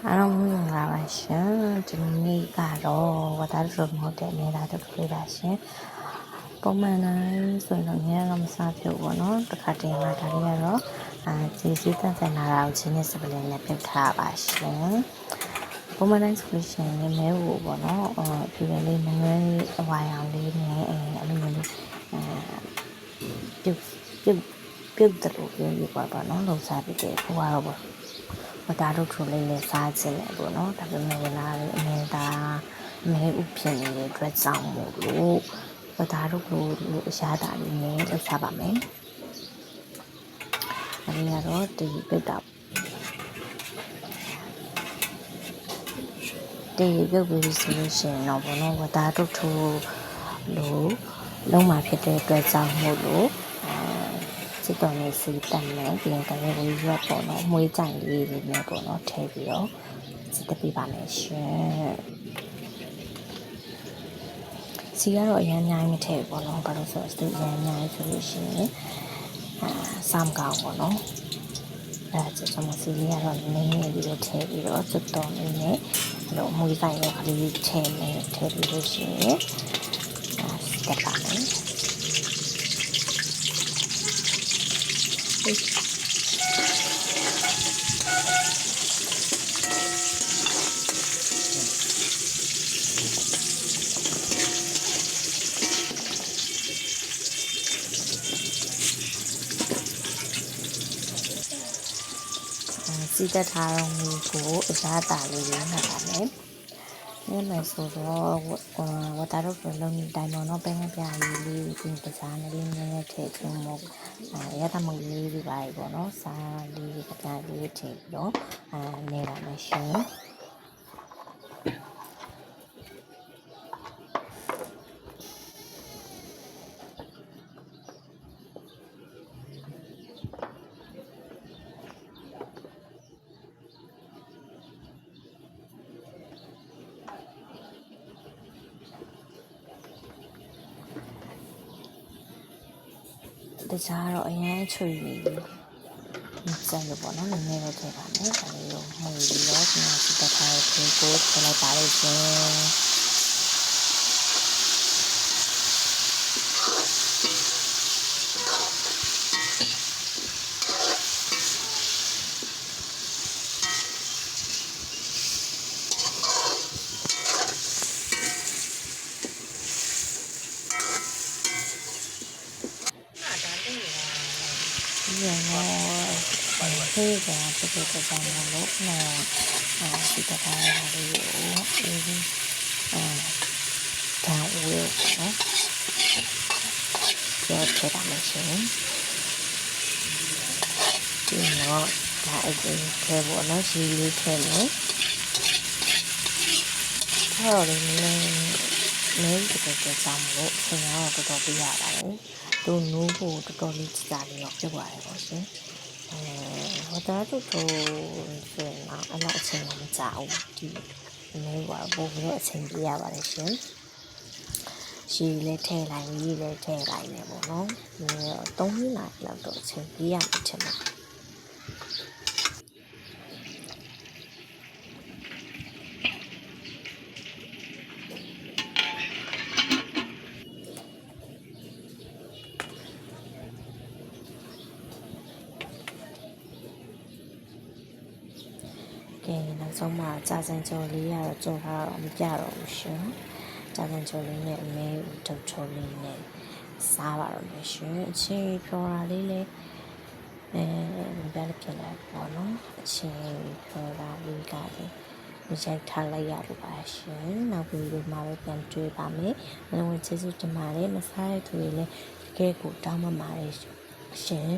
အားလုံးမင်္ဂလာပါရှင်ဒီနေ့ကတော့ဝတာရုံမဟုတ်တဲ့နေတာတစ်ခုပါရှင်ပုံမှန်တိုင်းဆိုရင်တော့ညကမစားဖြစ်ဘူးပေါ့နော်တစ်ခါတည်းမှာဒါလေးကတော့ဂျေစီတန်ဆန်လာတာကိုချင်းနဲ့စပလင်နဲ့ပြုတ်ထားပါရှင်ပုံမှန်တိုင်းဆိုလို့ရှိရင်မဲဘူးပေါ့နော်ဒီလိုလေးနည်းနည်းအဝါရောင်လေးနဲ့အဲ့လိုမျိုးလေးပြုတ်တယ်လို့ပြောရပါတော့လုံစားပြီးတယ်ဟိုကတော့ပေါ့ဝတာတို့ထိုးလေးနဲ့စားခြင်းလေပေါ့နော်ဒါပေမဲ့ဝလာလေးအမေဒါမဲဥဖြစ်နေတဲ့အတွက်ကြောင့်မို့လို့ဝတာတို့ကိုအရှားတာလေးနဲ့လုပ်စားပါမယ်အဲ့ဒီကတော့ဒီပြုတ်တာဒီပြုတ်ပြီးဆိုလို့ရှိရင်တော့ဘောနော်ဝတာတို့ထိုးလို့လုံးမှာဖြစ်တဲ့အတွက်ကြောင့်မို့လို့စစ်တော်နဲ့စီတန်နဲ့ပြင်ကလေးကိုရွက်ပေါ့နော်မွေးကြိုင်လေးတွေနဲ့ပေါ့နော်ထည့်ပြီးတော့စစ်တပေးပါမယ်ရှင်စီကတော့အရင်အများကြီးမထည့်ပေါ့နော်ဘာလို့ဆိုတော့အရင်အများကြီးဆိုလို့ရှိရင်စမ်းကောင်းပေါ့နော်အဲ့ဒါကြောင့်စီလေးကတော့နည်းနည်းပြီးတော့ထည့်ပြီးတော့စစ်တော်လေးနဲ့အဲ့လိုမွေးကြိုင်ရဲ့ကလေးထည့်ပြီးလို့ရှိရင်တက်ပါမယ်စီတက်ထားတော့မျိုးကိုအစားတာလေးတွေနှက်ပါမယ်။ညနေဆိုတော့ဝတာတော့ဘလုံးတိုင်ပေါ်တော့ပဲငပြားလေးပြင်ပစားလေးနည်းနည်းထည့်ချုံမို့ရသမုတ်လေးတွေပါပေါ့နော်။စားလေးကြပြားလေးထည့်ပြီးတော့နေပါမယ်ရှင်။တခြားတော့အရင်ချွေရည်စံလို့ပေါ့နော်နည်းနည်းတော့ထည့်ပါမယ်ဒါလေးကိုမှုပြီးတော့ဒီမှာစီတက်ထားတဲ့ခေကိုထည့်လိုက်ပါလိမ့်ရှင်ဒီတော့ဖေးကပြည့်ပြည့်ကြမ်းလို့နော်စီတက်ထားတဲ့ဟာလေးကိုဒါဝေးနော်ပြောထည့်ပါမယ်ရှင်ဒီတော့ဒါအကျဉ်းထဲပေါ့နော်ရှီလေးထည့်မယ်အဲ့တော့လည်းနည်းတက်ကြမ်းလို့ဆင်ရတော့တော်တော်ပြရပါတယ်တို့နိုးဖို့တော်တော်လေးကြာလေးတော့ဖြစ်သွားတယ်ပေါ့ရှင်ဝတာတို့ဆိုရင်အလားအချိန်မကြာဘူးဒီနေပါဘိုးတော့အချိန်ပြရပါတယ်ရှင်ရှည်လေးထည့်လိုက်ရေးလေးထည့်လိုက်နေပေါ့နော်3မိနစ်လောက်တော့အချိန်ပြရမှာထင်ပါကဲနောက်ဆုံးမှာကြာစံကြော်လေးရတော့ကြော်ထားတော့မပြတော့ဘူးရှင်ကြာစံကြော်လေးနဲ့အမဲထုတ်ချိုးလေးနဲ့စားပါတော့မယ်ရှင်အချင်းဖြော်တာလေးလည်းပြလိုက်ပြလိုက်ပေါ့နော်အချင်းဖြော်တာလေးကလည်းရိုက်ထားလိုက်ရလို့ပါရှင်နောက်ပြီးတော့မှပဲပြန်တွေ့ပါမယ်အလုံးကျေးဇူးတင်ပါတယ်မစားရတဲ့သူတွေလည်းတကယ်ကိုတောင်းပန်ပါတယ်ရှင်